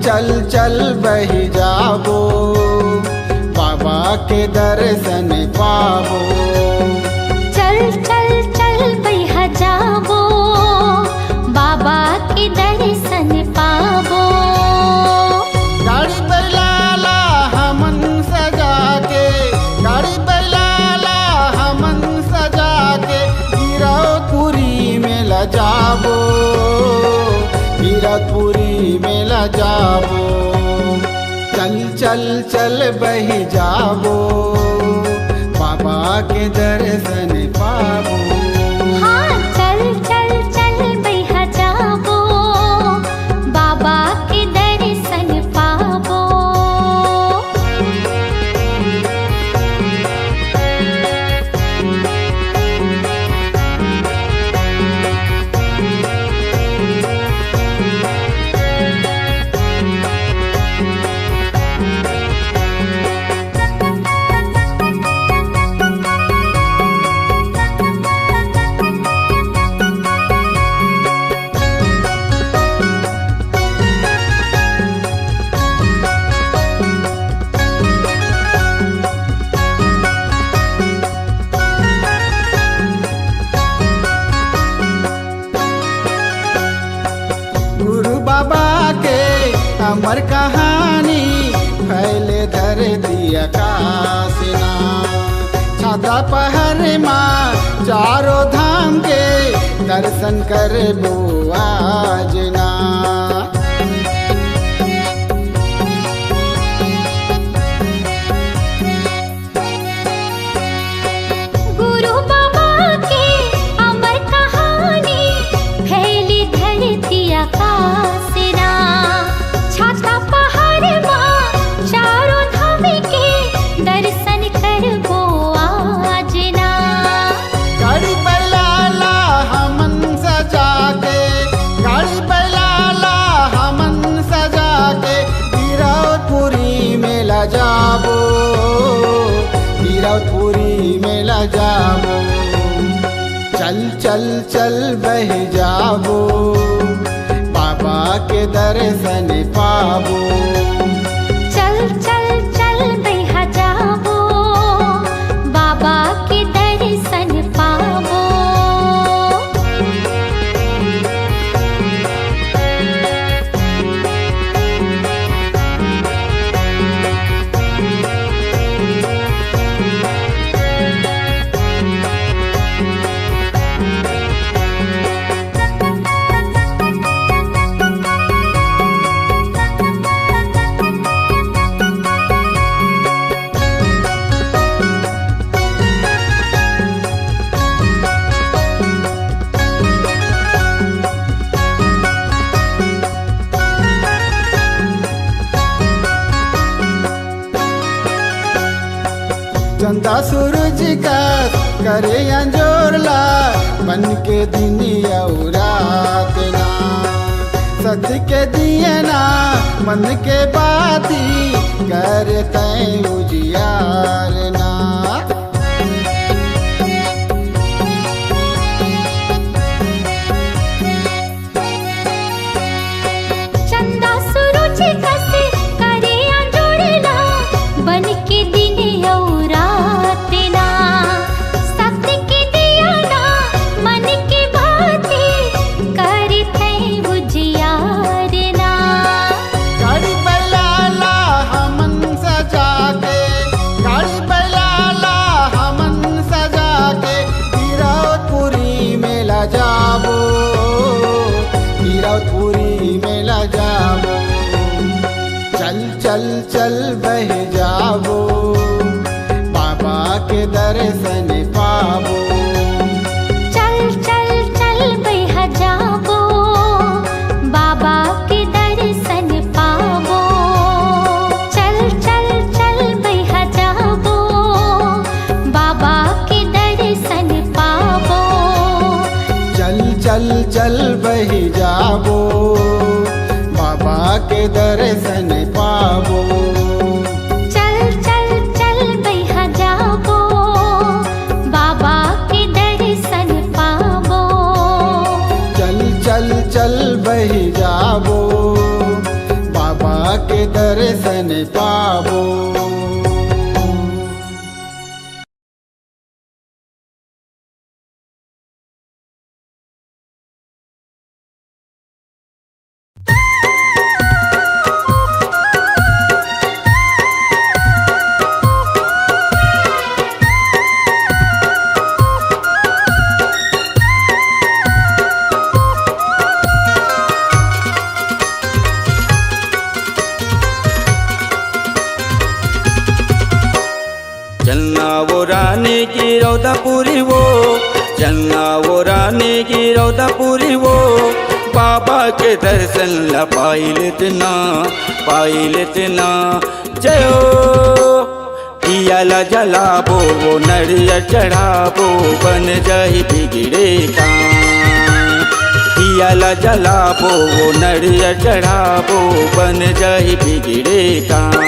चल चल बही जाबो, बाबा के दर्शन पाबो। चल चल चल बही जाबो, बाबा के दर्शन पाबो। गाड़ी बैलाला हमन सजा के, गाड़ी बैलाला हमन सजा के, गिरौदपुरी में ल जाबो, गिरौदपुरी में ल जाबो। चल चल चल बही जाबो, बाबा के दर्शन पाबो। हाँ चल चल चल बही जाबो, बाबा के दर्शन पाबो। गुरु बाबा के अमर कहानी फैले धरती आकाशना, छाता पहर माँ चारों धाम के दर्शन करबो आजना। गुरु बाबा के अमर कहानी फैली धरती आकाशना, छाता पहाड़ माँ चारों धाम के दर्शन करबो आजना। गाड़ी बैलाला हमन सजा के, गाड़ी बैलाला हमन सजा के, गिरौदपुरी में ल जाबो, गिरौदपुरी में ल जाबो। चल चल चल बही जाबो, बाबा के दर्शन पाबो। चल चल चल बही जाबो, बाबा के दर्शन पाबो। चंदा सूरज का करे अंजोरला, बन के दिन और रात ना, सत्य के दिए ना मन के बाती करते उजियार ना। चंदा सूरज कसे करे अंजोरला, बन के दिन और रात ना, सत्य के दिया ना मन के भांति करते उजियार ना। गाड़ी बैलाला हमन सजा के, गाड़ी बैलाला हमन सजा के, गिरौदपुरी में ल जाबो, गिरौदपुरी में ल जाबो। चल चल चल बही जाबो, बाबा के दर्शन पाबो। चल चल चल बही जाबो, बाबा के दर्शन पाबो। चल चल चल बही जाबो, बाबा के दर्शन पाबो। चल चल चल बही जाबो, बाबा के दर्शन पाबो। चल चल चल बही जाबो, बाबा के दर्शन पाबो। चल चल चल बही जाबो, बाबा के दर्शन पाबो। चलना वो रानी की रौदापुरी वो, चलना वो रानी की रौदापुरी वो, बाबा के दर्शन ला पाई लेतना जयो। दिया ला जलाबो वो नरिया चढ़ाबो, बन जाही बिगड़े काम। दिया ला जलाबो वो नरिया चढ़ाबो, बन जाही बिगड़े काम।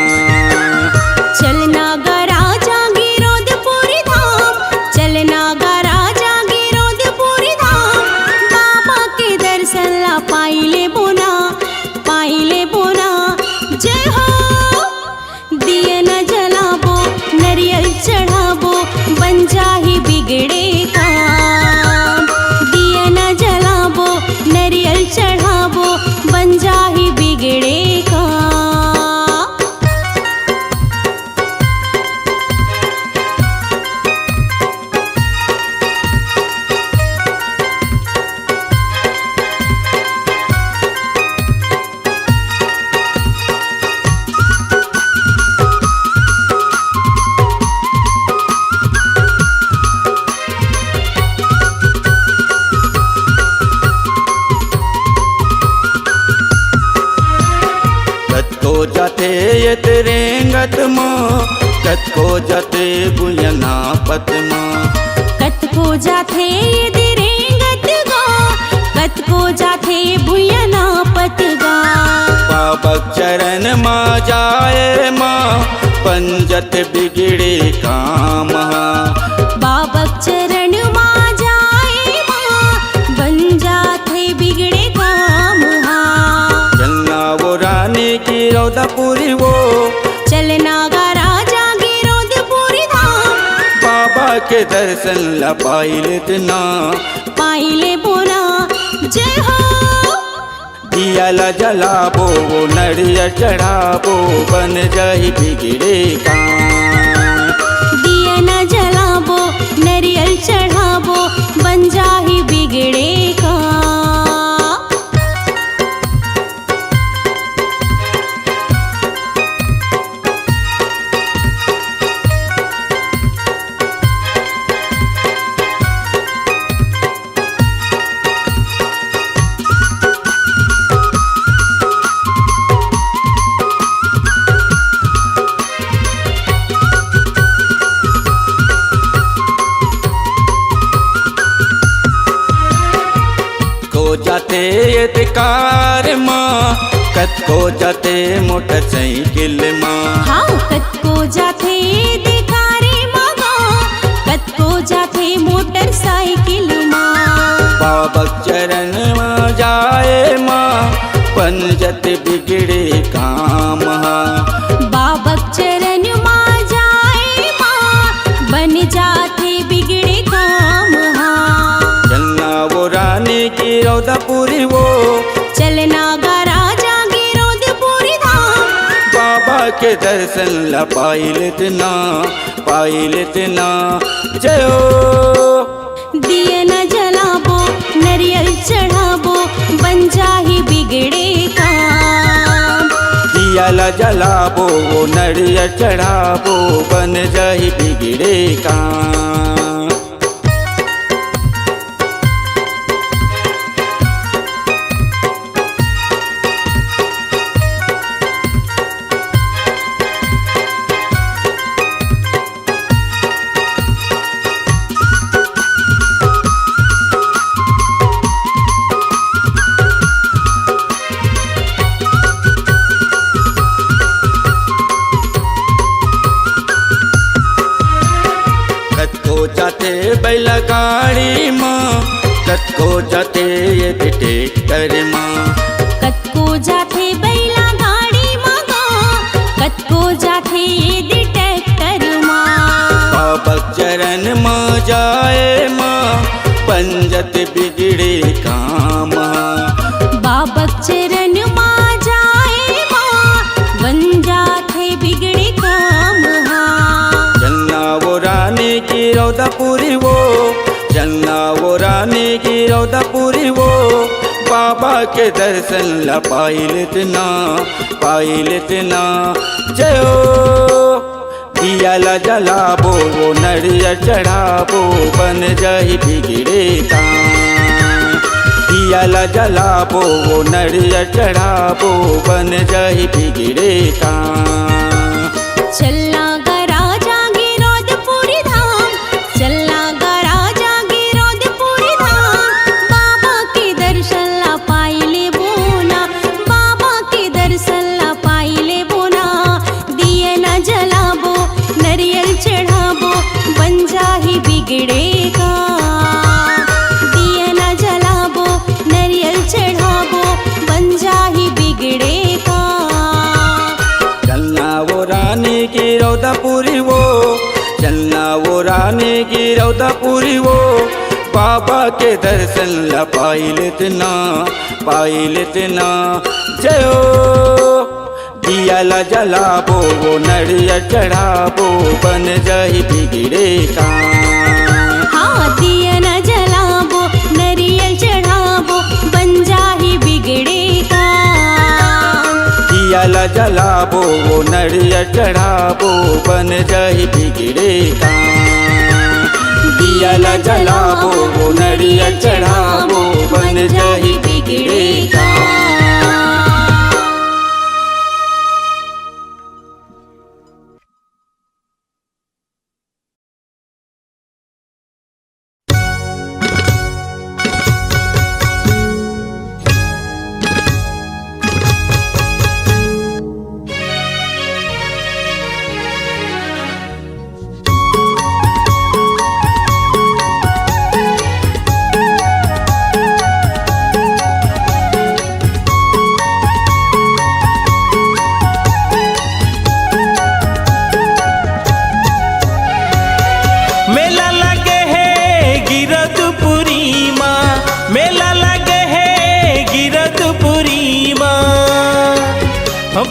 चलना गा राजा गिरोधपुरी धाम, चलना गा राजा गिरोधपुरी धाम, बाबा के दर्शन ला पाइले बोना जय हो। दिया न जलाबो नरियल चढ़ाबो, बन जाही बिगड़े काम। दिया न जलाबो नरियल चढ़ाबो, बन जाही बिगड़े काम। कतको जाते ये तेरे गत माँ, कतको जाते बुयना पत माँ। कतको जाथे दिरेंगत गा, कतको जाथे भुयना पतगा। बाबा चरण माँ जाए माँ, पंजत बिगड़े काम। बाबक चरण माँ जाए माँ, बन जाथे बिगड़े काम। चलना वो रानी की रौदापुरी वो, चलना गा राजा गिरोधपुरी धाम, बाबा के दर्शन ला पाई पाइले बोना जय हो। दिया ला जलाबो वो नरिया चढ़ाबो, बन जाही बिगड़े काम। दिया न जलाबो नरियल चढ़ाबो, बन जाही बिगड़े काम। जाते ये कार माँ, कतको जाते मोटरसाइकिल माँ। हाँ कतको जाथे दिखारे मगा, कतको जाथे मोटरसाइकिल माँ। बाबा चरण माँ जाए माँ, पंजत बिगड़े काम। बाबक चरण माँ जाए माँ, बन जाथे बिगड़े काम। चलना वो रानी की रौदापुरी वो, चलना गा राजा गिरोधपुरी धाम, बाबा के दर्शन ला पाई लेतना जयो। दिया न जलाबो नरियल चढ़ाबो, बन जाही बिगड़े काम। दिया ला जलाबो वो नरिया चढ़ाबो, बन जाही बिगड़े काम। जाते बैला गाड़ी माँ, कतको जाते ये ट्रैक्टर माँ। कतको जाथे बैला गाड़ी मगा, चरण माँ जाए माँ पंजत बिगड़े काम। बाबा चरण माँ जाए माँ बन जाते बिगड़े काम। चलना वो रानी की रौदापुरी वो, चलना वो रानी की रौदापुरी वो, बाबा के दर्शन ला पाई लेतना जयो। दिया ला जलाबो वो नरिया चढ़ाबो बन जाही बिगड़े काम। दिया ला जलाबो वो नरिया चढ़ाबो बन जाही बिगड़े काम। चलना गा राजा गिरौदपुरी धाम, चलना गा राजा गिरौदपुरी धाम, बाबा के दर्शन ला पाई ले बोना, बाबा के दर्शन ला पाई ले बोना। दिए न जलाबो नरियल चढ़ाबो बन जाही बिगड़े काम। दिए न जलाबो नरियल चढ़ाबो बन जाही बिगड़े काम। चलना वो रानी की रौदापुरी वो, चलना वो रानी की रौदापुरी वो, बाबा के दर्शन ला पाई लेतना जयो। दिया ला जलाबो वो नरिया चढ़ाबो बन जाही बिगड़े काम। हाँ दिया न जलाबो नरियल चढ़ाबो बन जाही बिगड़े काम। दिया ला जलाबो वो नरिया चढ़ाबो बन जाही बिगड़े काम। दिया ला जलाबो वो नरिया चढ़ाबो बन जाही बिगड़े काम।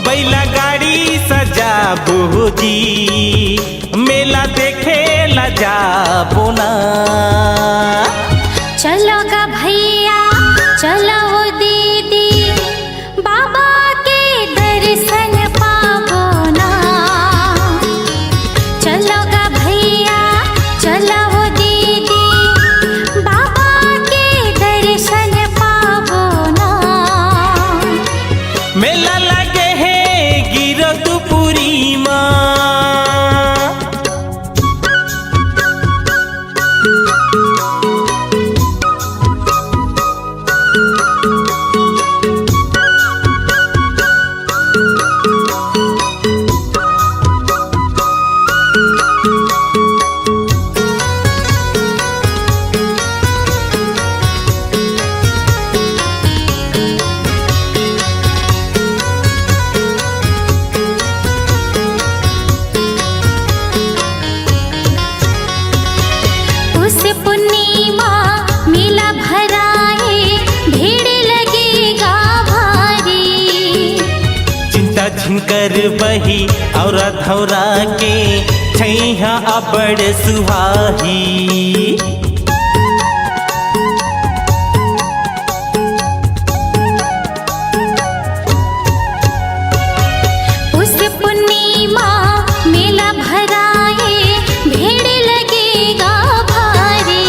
बैला गाड़ी सजाबो जी, मेला देखे ला जाबो ना। चलो गा भैया चलो वो दीदी, बाबा के दर्शन पाबो ना। चलो गा भैया चलो वो दीदी, बाबा के दर्शन पाबो ना। मेला लगे है गिरदपुरी माँ। उस पूर्णिमा मेला भराए, भीड़ लगेगा भारी। चिंता झिंकर बही और धौरा के छैहा अबड़ सुहाही। उस पूर्णिमा मेला भराए, भीड़ लगेगा भारी।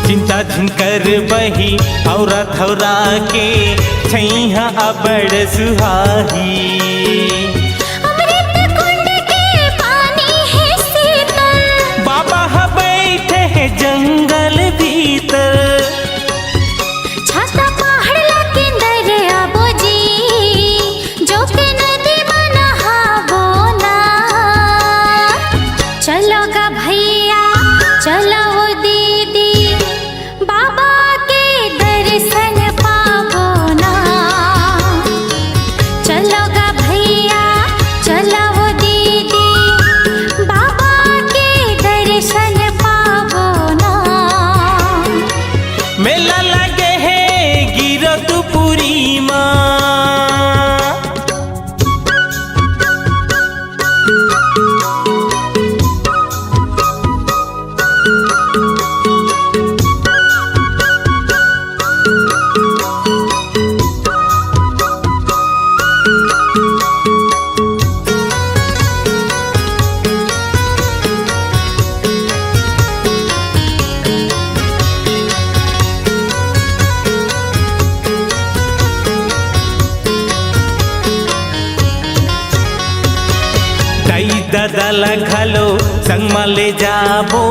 चिंता झिंकर बही और धौरा के छैहा अबड़ सुहाही। अमृत कुंड के पानी है शीतल, बाबा ह बैठे हैं जंगल भीतर। छाता पहाड़ लगे अंदर आबो जी, जो के नदी में नहाबो ना। चलो गा भैया चलो वो दीदी, बाबा के दर्शन पाबो ना। चलो गा भैया चलो वो दीदी, बाबा के ददल घलो संग में ले जाबो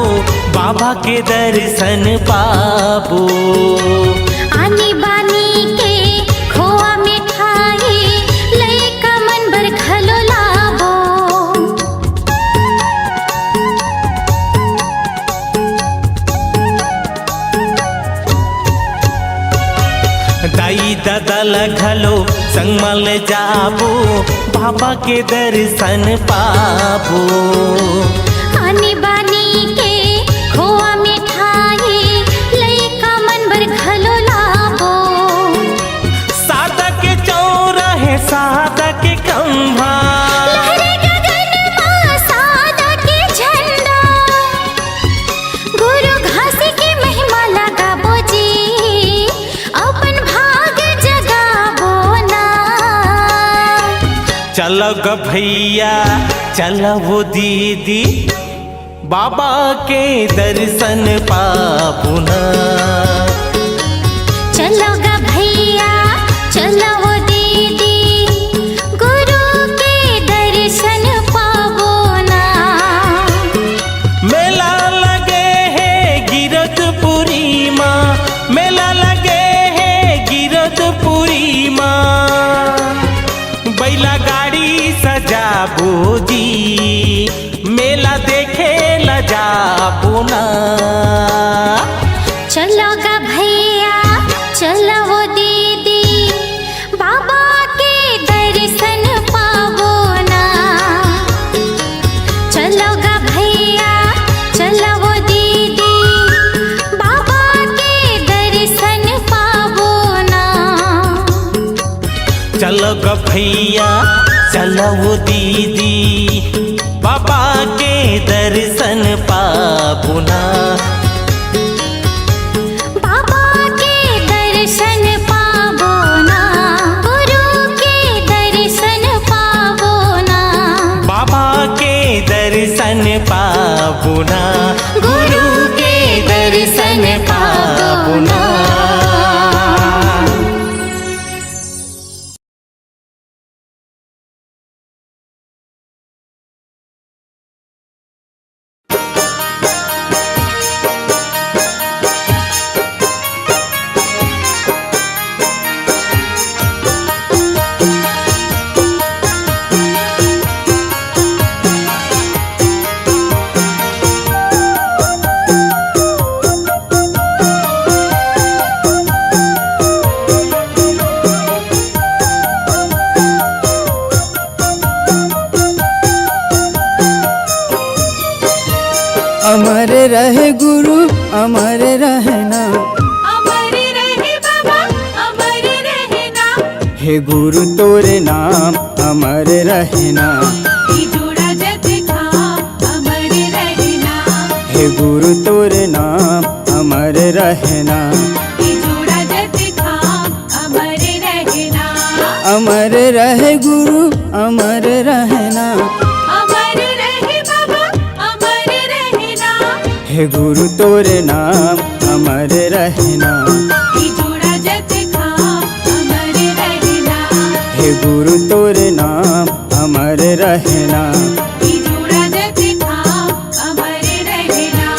बाबा के दर्शन पाबो। आनी बानी के खोआ मिठाई लइका मन बर घलो लाबो। दाई ददल घलो संग में ले जाबो बाबा के दर्शन पाबो। आनी बानी के खोआ मिठाई लइका मन बर घलो लाबो। सादा के चौराहे सादा के खंभा लहरे गगन मां सादा के झंडा। गुरु घास की महिमा लगाबो जी अपन भाग जगाबो ना। चलो ग भैया चलो वो दीदी बाबा के दर्शन पाबो ना। चलो गा भैया चलो वो दीदी गुरु के दर्शन पाबो ना। मेला लगे है गिरधपुरी माँ, मेला लगे है गिरधपुरी माँ। बैला गाड़ी सजाबो जी मेला देखे ला जाबो ना। चलो गा भैया चलो वो दीदी बाबा के दर्शन पाबो ना। चलो गा भैया चलो वो दीदी बाबा के दर्शन पाबो ना। चलो ग भैया चलो वो दीदी बाबा के दर्शन पाबो ना। बाबा के दर्शन पाबो ना। गुरु के दर्शन पाबो ना। बाबा के दर्शन पाबो ना। गुरु के दर्शन पाबो ना। अमर रहे गुरु अमर रहना। अमर रहे बाबा अमर रहना। हे गुरु तोरे नाम अमर रहना। ई जोड़ा जग खाम अमर रहना। हे गुरु तोरे नाम अमर रहना। ई जोड़ा जग खाम अमर रहना। अमर रहे गुरु अमर रहना। अमर रहे बाबा अमर रहना। हे गुरु तोरे नाम अमर रहना। ई जोड़ा जग खाम अमर रहना। हे गुरु तोरे नाम अमर रहना। ई जोड़ा जग खाम अमर रहना।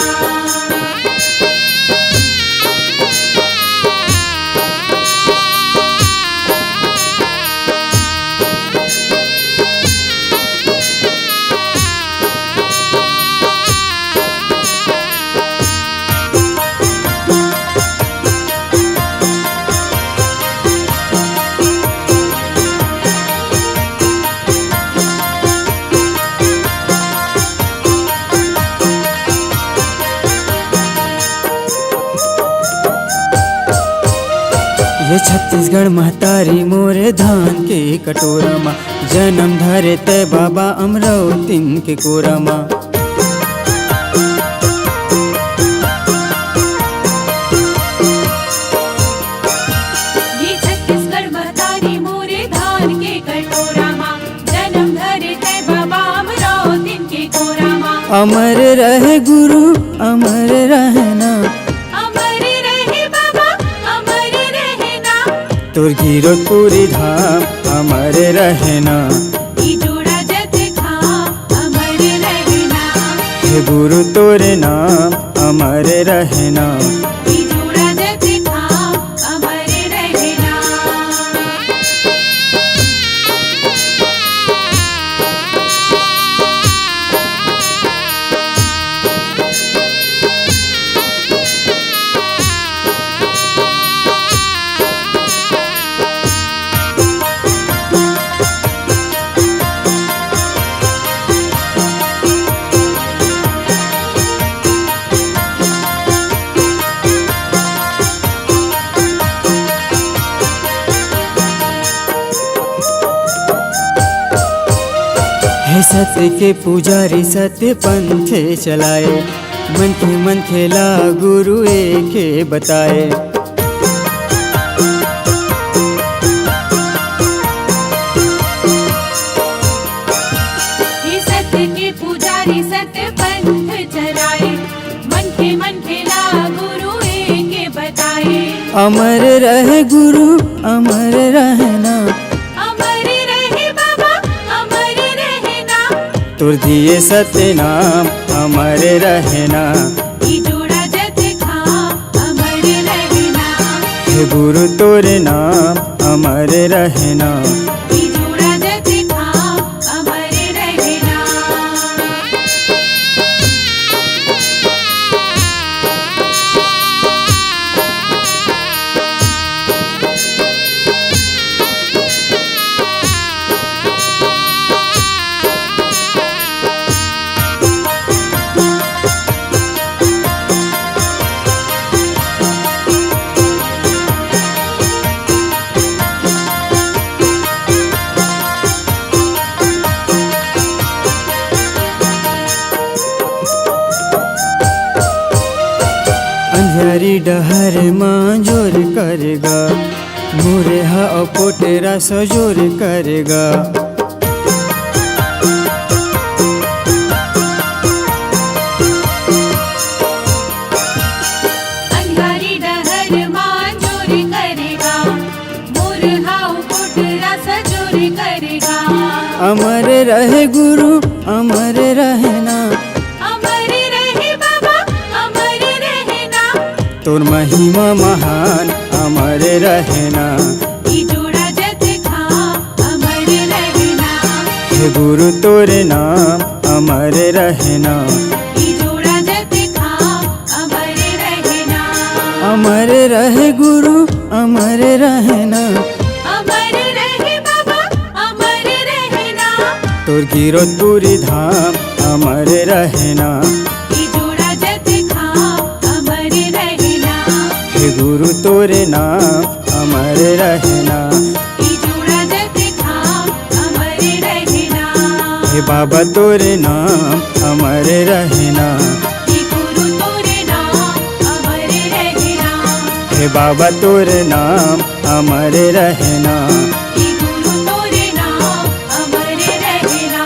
ये छत्तीसगढ़ महतारी मोरे धान के कटोरा मा जन्म धरे ते बाबा अमरावतीन के कोरा मा। ये छत्तीसगढ़ महतारी मोरे धान के कटोरा माँ जन्म धरे तय बाबा अमरावतीन के कोरा माँ। अमर रहे गुरु अमर रहना। अमर रहे बाबा अमर रहना। तोर गिरधपुरी धाम अमर रहना। ई जोड़ा जग खाम अमर गुरु तोरे नाम अमर रहना। ये जोड़ा जग धाम अमर रहना। है सत्य के पुजारी सत्य पंथे चलाए, मन खेला गुरु एके बताए। ये सत्य के पुजारी सत्य पंथ चलाए, मन खेला गुरु एके बताए। अमर रहे गुरु अमर रहना, अमर रहे बाबा अमर रहना। तुर दिए सत्य नाम अमर रहना। ये जोड़ा जग धाम अमर रहना। हे गुरु तोरे नाम अमर रहना। ये जोड़ा जग धाम अमर रहना। अंधारी डहर माँ जोर करेगा, मोरे हा पोटेरा सजोर करेगा। अंगारी डहर मां जोर करेगा, मोर हाउ कोटरा सजोर करेगा। अमर रहे गुरु अमर रहना, अमर रहे बाबा अमर रहना। तोर महिमा महान अमर रहना। ये जोड़ा जग धाम अमर रहना। हे गुरु तोरे नाम अमर रहना। ये जोड़ा जग धाम अमर रहना। अमर रहे गुरु अमर रहना, अमर रहे बाबा अमर रहना। तोर गिरोधपुरी धाम अमर रहना। ये जोड़ा जग धाम अमर रहना। हे गुरु तोरे नाम अमर रहना। ये जोड़ा जग धाम अमर रहना। हे बाबा तोरे नाम अमर रहना। ये गुरु तोरे नाम अमर रहना। हे बाबा तोरे नाम अमर रहना। ये गुरु तोरे नाम अमर रहना।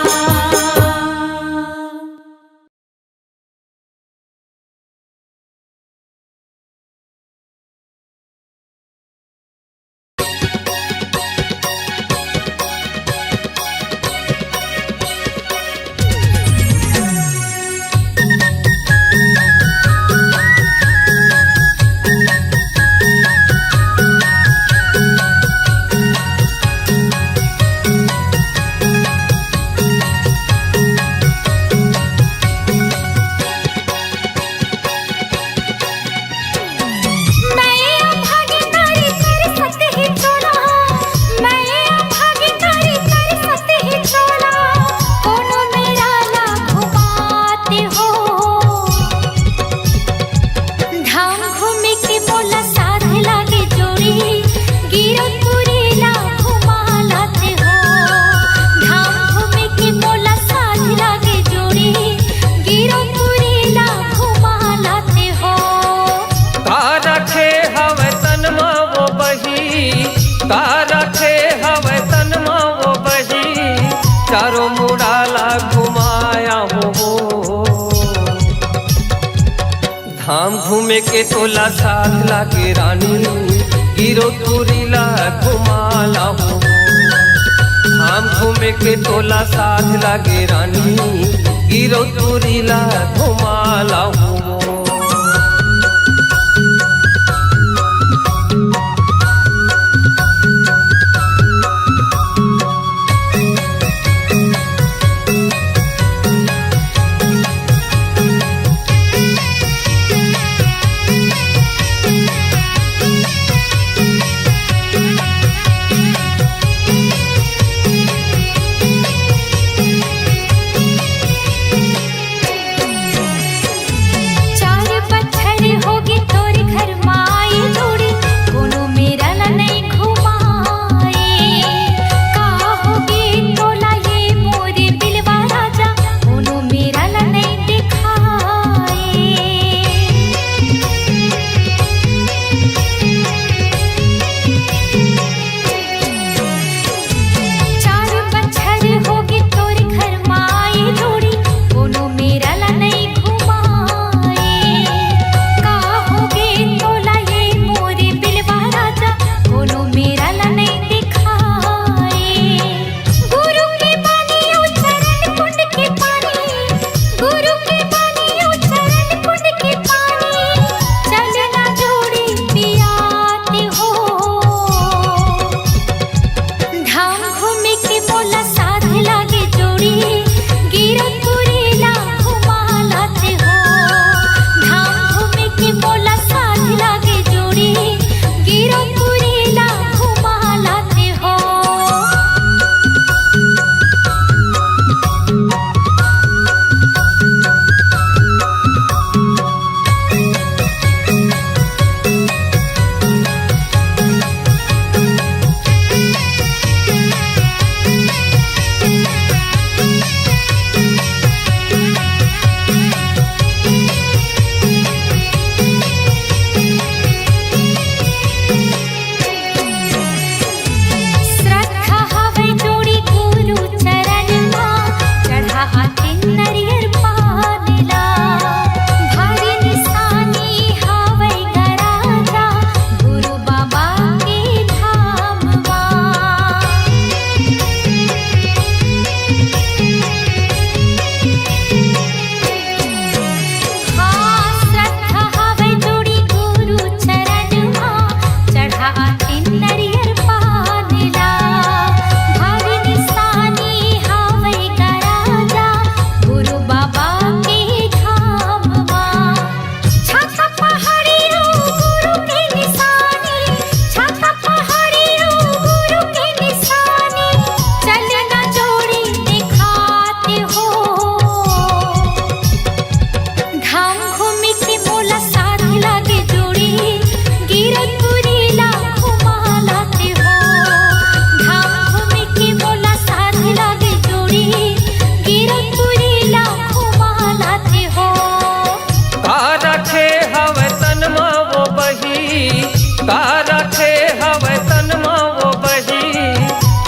चारों मुड़ाला घुमाया हो। धाम घूमे के तोला साथ लागे रानी, गिरो तुरीला घुमाला हो। धाम घूमे के तोला साथ लागे रानी, गिरो तुरीला घुमाला हो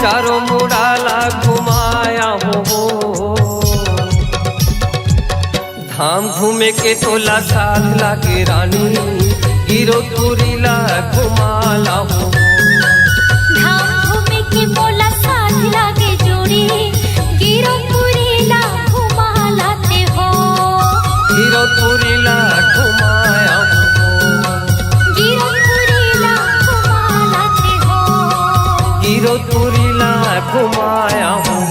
चारों मुड़ाला घुमाया हो धाम घूमे के तोला साथ लागे रानी गिरो तुरीला घुमाला हो धाम घूमे के बोला साथ लागे जोड़ी गिरो तुरीला घुमा लाते हो गिरो तुरीला घुमाया हो गिरो तुरीला घुमा लाते हो गिरो तुरीला घुमाया हो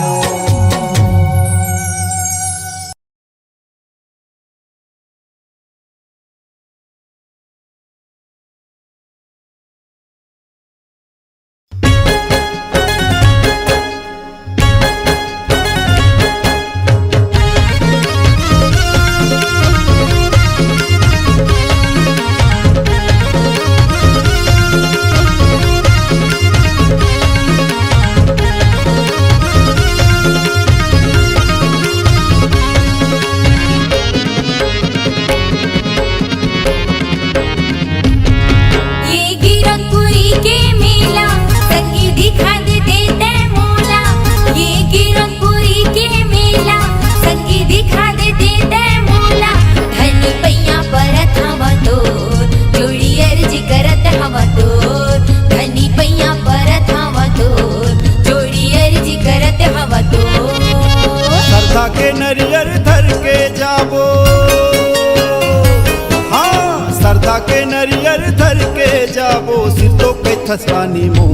धर के जाबो सिर तो के थसवानी मो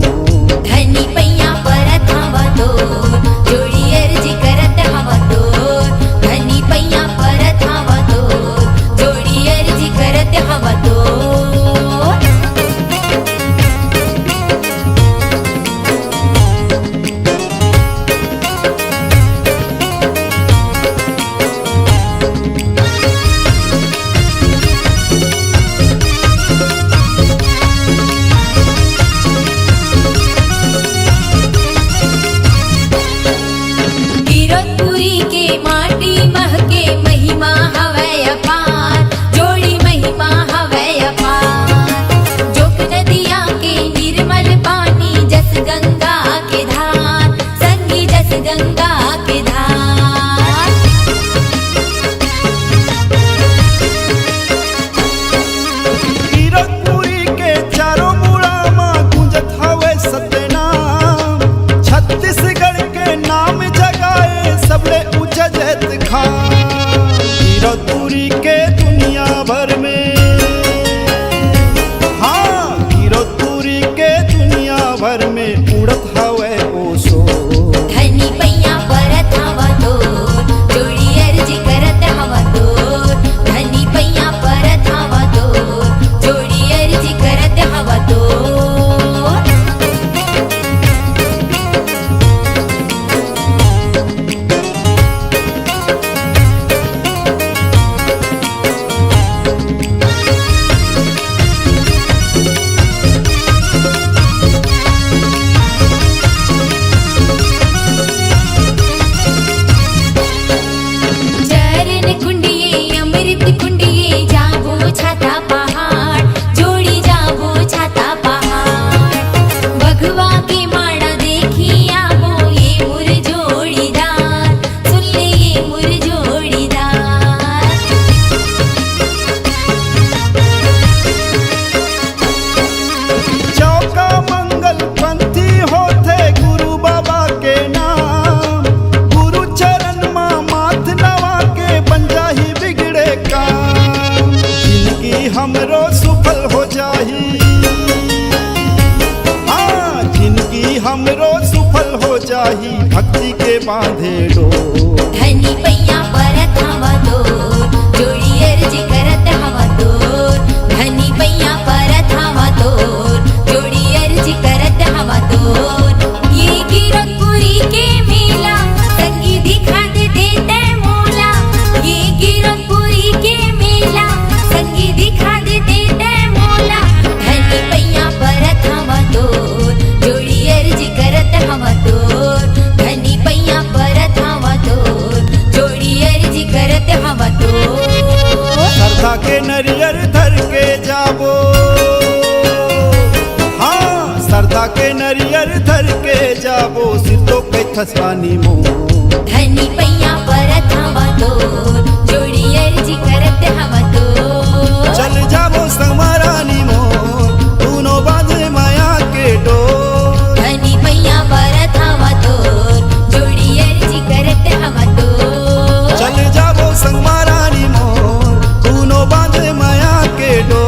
धनी पैया परत हवा तो जोड़ी अर्जी करत हवा तो धनी पैया परत हवा तो जोड़ी अर्जी करत हवा तो कीरतपुरी के दुनिया भर में, हाँ कीरतपुरी के दुनिया भर में उड़त हवे ओसो धनी पैया परत हवा तो जोड़ी अर्जी करत हवा तो धनी पैया परत हवा तो जोड़ी अर्जी करत हवा तो हमरो सुफल हो जाही, हाँ जिंदगी हमरो सुफल हो जाही भक्ति के बांधे डो धनी पैया परत हवा तो जोड़ी अर्जी करत हवा तो धनी पैया परत हवा तो जोड़ी अर्जी करत हवा तो ये कीरतपुरी के मेला संगी दिखा दे देते मोला ये कीरतपुरी के मेला संगी दिखा दे देते मोला धनी पैया परत हवा तो जोड़ी अर्जी करत हवा तो धनी पैया परत हवा तो जोड़ी अर्जी करत हवा तो श्रद्धा के नरियर धर के जाबो, हाँ श्रद्धा के नरियर धर के जाबो सिर तो पे थसवानी मो धनी पैया परत हवा तो जोड़ी अर्जी करत हवा तो चल जाबो समारानी मो दोनों बांधे माया के डो धनी पैया परत हवा तो जोड़ी अर्जी करत हवा तो चल जाबो समारानी मो दोनों बांधे माया के डो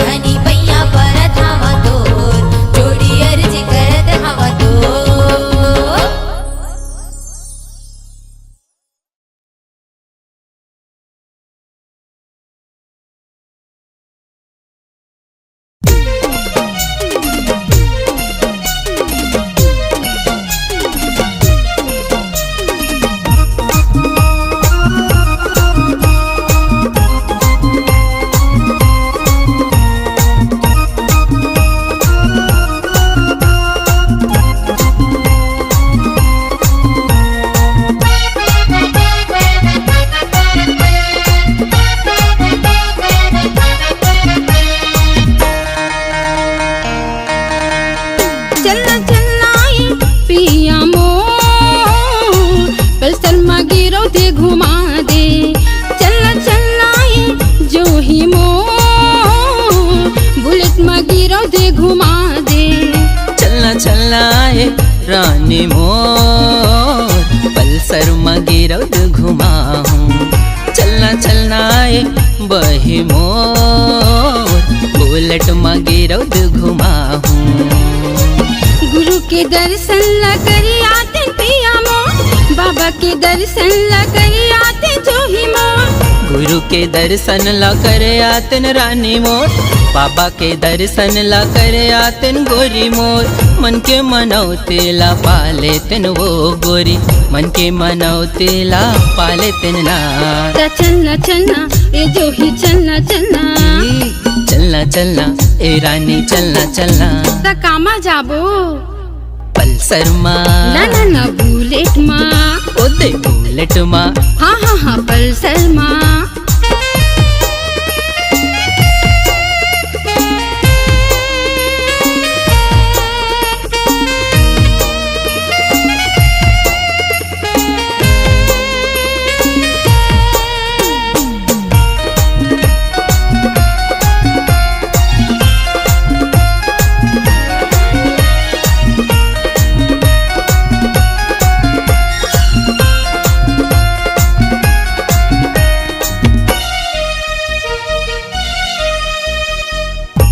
धनी पैया परत हवा तो जोड़ी अर्जी करत हवा तो रानी मोर पल्सर मगिरौद घुमाऊं चलना चलना ए बही मोर बुलेट में गिरौद घुमाहूँ। गुरु के दर्शन ला करी आते पिया मो, बाबा के दर्शन ला करी आते जोही मो। गुरु के दर्शन ला करे आतन रानी मोर, बाबा के दर्शन ला करे आतन गोरी मोर। मन के मनौते ला पाले तन वो गोरी, मन के मनौते ला पाले तन ना। चलना चलना ए जोही चलना चलना, चलना चलना ए रानी चलना चलना। कामा जाबो पल्सर माँ ना ना बुलेट माँ, ओते बुलेट माँ, हाँ हाँ हाँ पल्सर माँ।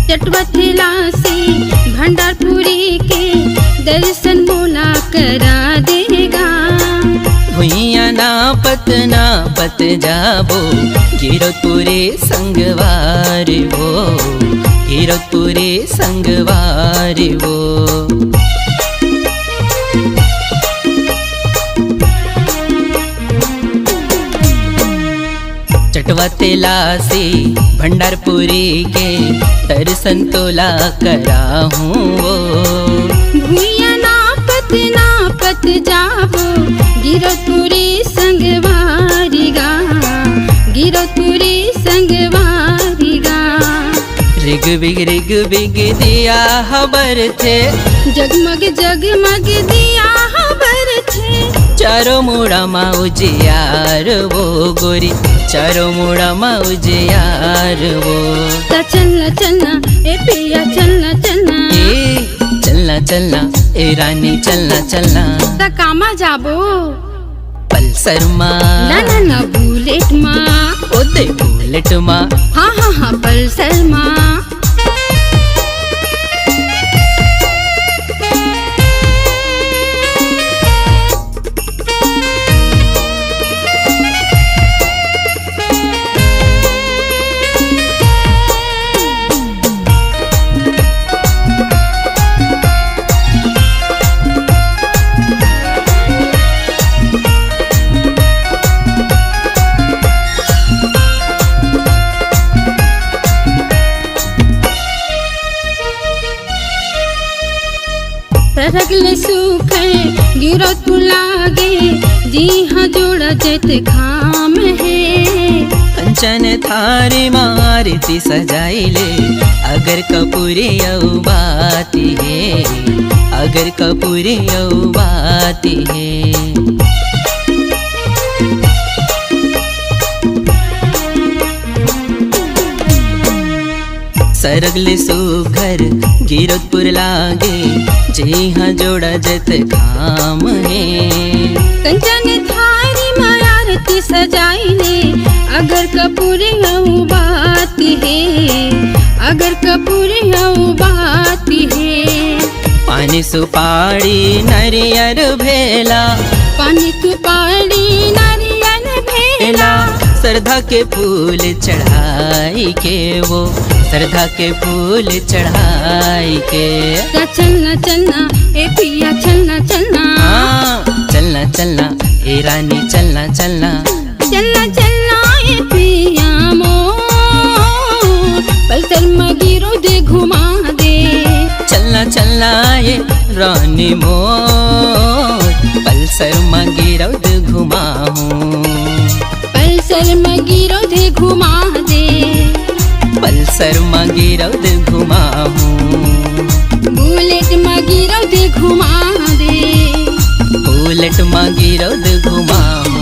चटवथेला से भंडारपुरी के दर्शन मोला करा देगा। भुइया ना पत जाबो, गिरौदपुरे संगवार वो, गिरौदपुरे संगवार वो। चटवथेला से भंडारपुरी के दर्शन तोला कराहूँ वो। भुइया ना पत जाबो, गिरौदपुरी संगवारिगा, गिरौदपुरी संगवारिगा। रिग बिग दिया खबर थे, जगमग जगमग दिया खबर थे। चारों मुड़ा माँ उजियार वो गोरी, चारों मुड़ा माँ उजियार वो। चलना चलना ए पिया चलना चलना, चलना चलना ए रानी चलना चलना। कामा जाबो पल्सर माँ ना ना बुलेट माँ, ओते बुलेट माँ, हाँ हाँ हाँ पल्सर माँ। रगले सूखे गिरौदपुर लागे, जी हाँ जोड़ा जत खाम है। कंचन थारी मारती सजाइले, अगर कपूरी औ बाती है, अगर कपूरी औ बाती है। सरगले सुघर गिरौदपुर लागे, जी हाँ जोड़ा जत काम है। कंचन थारी मारती सजाइले, अगर कपूरी औ बाती है, अगर कपूरी औ बाती है। पानी सुपारी नरियर भेला, पानी सुपारी नारियल भेला। श्रद्धा के फूल चढ़ाई के वो, श्रद्धा के फूल चढ़ाई के। चलना चलना ए पिया चलना चलना, चलना चलना ए रानी चलना चलना। चलना चलना ए पिया मो, पल्सर में गिरौद घुमा दे। चलना चलना ये रानी मोर, पल्सर में गिरौद घुमाहूँ। पल्सर में गिरौद घुमा दे, पल्सर में गिरौद घुमाहूँ। बुलेट में गिरौद घुमा दे, बुलेट में गिरौद घुमाहूँ।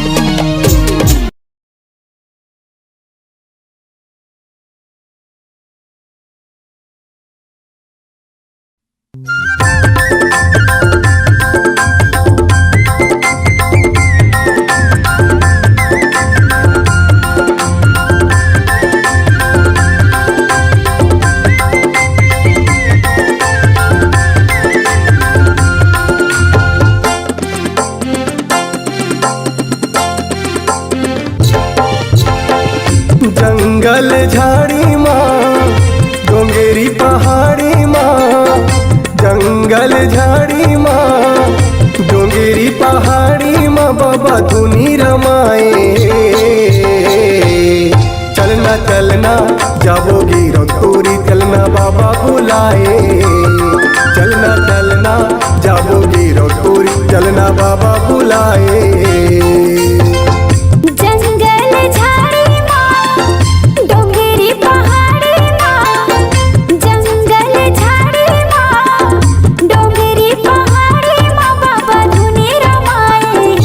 जंगल झाड़ी माँ डोंगेरी पहाड़ी माँ, जंगल झाड़ी माँ डोंगेरी पहाड़ी माँ बाबा धुनी रमाए। चलना चलना जाबोगी रतोरी चलना बाबा बुलाए। चलना चलना जाबोगी रतोरी चलना बाबा बुलाए। जंगल झाड़ी माँ डोंगेरी पहाड़ी माँ, जंगल झाड़ी माँ डोंगेरी पहाड़ी माँ बाबा धुनी रमाए।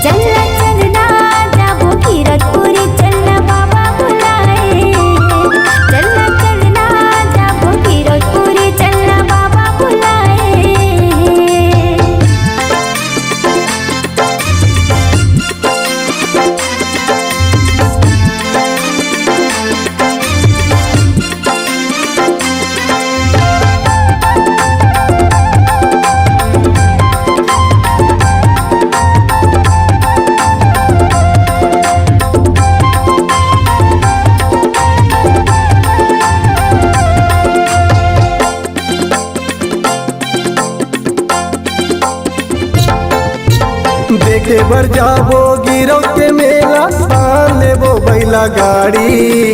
चलना चलना जाबो कीरतपुरी चलना बाबा बुलाए। चलना चलना जाबो कीरतपुरी चलना बाबा बुलाए। देखे बर जाबो गिरव के मेला पान लेबो बैला गाड़ी।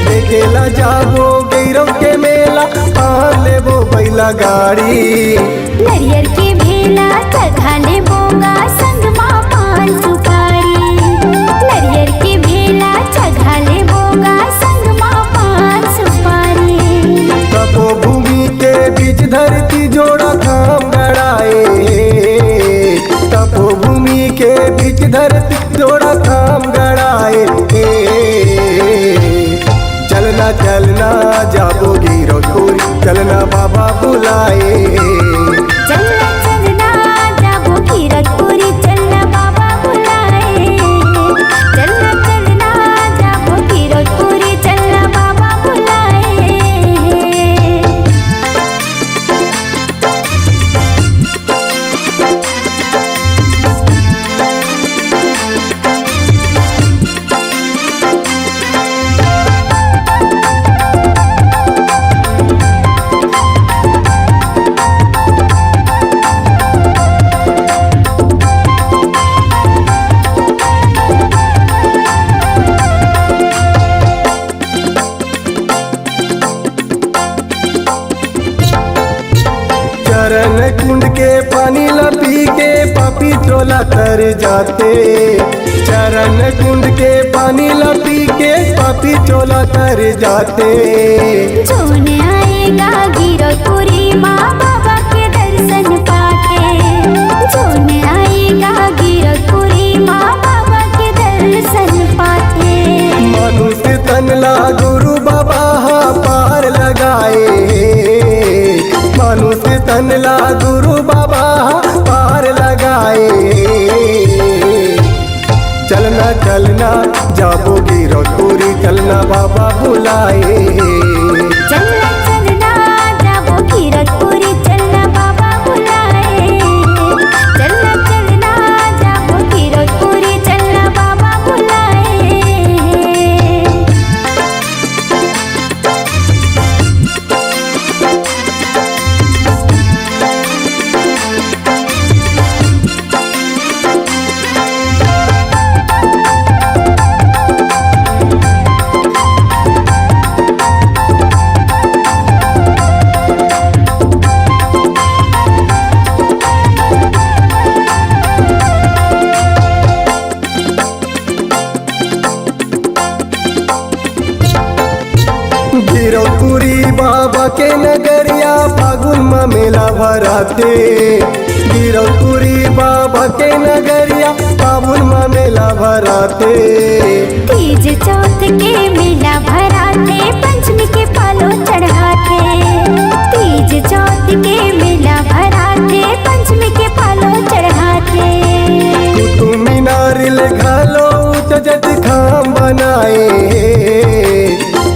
देखेला जाबो गिरव के मेला पान लेबो बैला गाड़ी। नरियर के भेला चढ़ा ले बोगा संग माँ पान सुपारी। नरियर के भेला चढ़ा ले बोगा संग माँ पान सुपारी। तपोभूमि के बीच धरती जोड़ा खाम गड़ाए। तपोभूमि के बीच धरती जोड़ा खाम गड़ाए। चलना चलना जाबोगी रतोरी चलना बाबा बुलाए। चलना चलना जाबो कीरतपुरी चलना बाबा बुलाए। चलना चलना जाबो कीरतपुरी चलना बाबा बुलाए। चरण कुंड के पानी ला पी के पापी टोला तर जाते। चरण कुंड के पानी ला पी के पापी टोला तर जाते। जोन आएगा कीरतपुरी माँ बाबा के दर्शन पाके। जोन आएगा कीरतपुरी माँ बाबा के दर्शन पाके। मनुष्य तन ला गुरु बाबा पार लगाए। मनुष्य तन ला गुरु बाबा पार लगाए। चलना चलना जाबोगी रतोरी चलना बाबा बुलाए। चलना चलना जाबो कीरतपुरी चलना बाबा बुलाए। चलना चलना जाबो कीरतपुरी चलना बाबा बुलाए। गिरौपुरी बाबा के नगरिया फागुन में मेला भराते। गिरौपुरी बाबा के नगरिया फागुन में मेला भराते। तीज चौथ के मेला भराते, पंचमी के पालो चढ़ाते। तीज चौथ के मेला भराते, पंचमी के पालो चढ़ाते। कुतुब मीनार ले घालो जज खाम बनाए।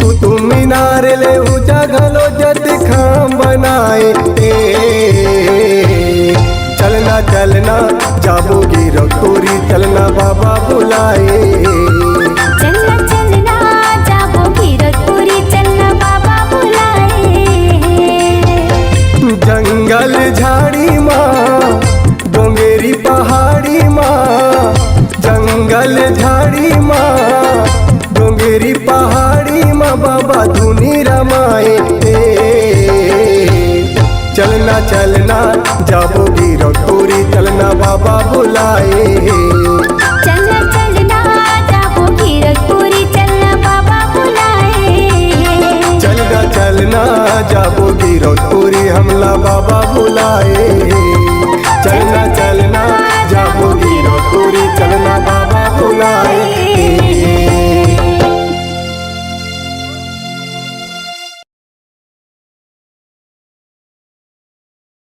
कुतुब मीनार ले ऊंचा घालो जज खाम बनाए। चलना चलना जाबोगी रतोरी चलना बाबा बुलाए। चलना बुलाए। चलना चलना जाबो गिरतपुरी चलना बाबा बुलाए। चलना चलना जाबो गिरौदपुरी हमला बाबा बुलाए।